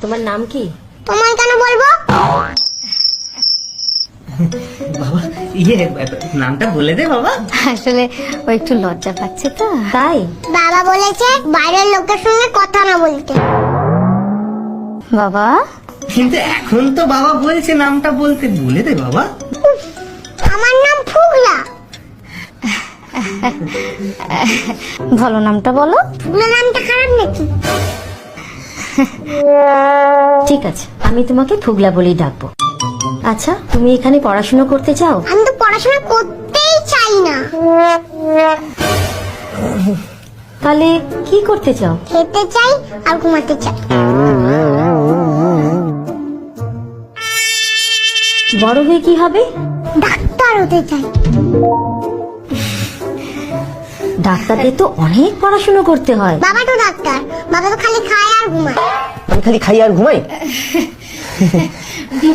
তোমার নাম কি? তোমায় কেন বলবো? বাবা নামটা বলে দে বাবা। আসলে ও একটু লজ্জা পাচ্ছে তো তাই? বাবা বলেছে বাইরের লোকের সঙ্গে কথা না বলতে। বাবা। কিন্তু এখন তো বাবা বলছে নামটা বলতে, বলে দে বাবা। আমার নাম ফুগলা। ভালো নামটা বলো। ফুগলা নামটা খারাপ নাকি? ঠিক আছে, আমি তোমাকে ফুগলা বলেই ডাকবো। আচ্ছা, তুমি এখানে পড়াশোনা করতে চাও? আমি তো পড়াশোনা করতেই চাই না। তাহলে কি করতে চাও? খেতে চাই আর ঘুমাতে চাই। বড় হয়ে কি হবে? ডাক্তার হতে চাই। ডাক্তারদের তো অনেক পড়াশোনা করতে হয়। বাবা তো ডাক্তার, বাবা তো খালি খায় আর ঘুমায়। আমি খালি খাই আর ঘুমাই।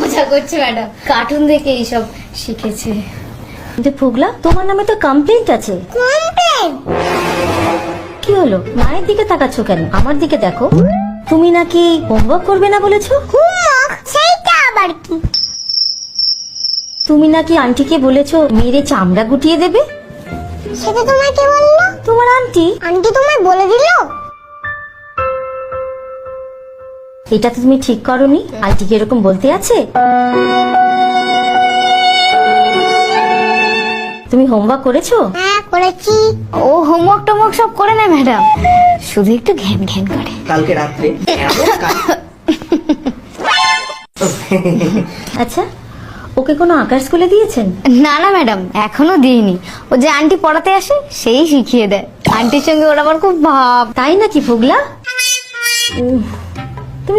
মজা করছে ম্যাডাম, কার্টুন দেখে এইসব শিখেছে। কিন্তু ফুগলা, তোমার নামে তো কমপ্লেন্ট আছে। কমপ্লেন? কি হলো? মায়ের দিকে তাকাচ্ছ কেন? আমার দিকে দেখো। তুমি নাকি হোমওয়ার্ক করবে না বলেছো? হোমওয়ার্ক? সেইটা আবার কি? তুমি নাকি আন্টিকে বলেছো মেরে চামড়া গুটিয়ে দেবে। সেটা তোমায় কে বললো? তোমার আন্টি। আন্টি তোমায় বলে দিলো? এটা তো তুমি ঠিক করনি। আন্টিকে এরকম বলতে আছে? তুমি হোমওয়ার্ক করেছো? হ্যাঁ করেছি। ও হোমওয়ার্ক টোমওয়ার্ক সব করে নেয় ম্যাডাম, শুধু একটু ঘ্যান ঘ্যান করে। কালকে রাত্রে আচ্ছা, ওকে কোনো আঁকার স্কুলে দিয়েছেন? না না ম্যাডাম, এখনো দিইনি। ও যে আন্টি পড়াতে আসে সেই শিখিয়ে দেয়। আন্টির সঙ্গে ওর আবার খুব ভাব। তাই নাকি ফুগলা?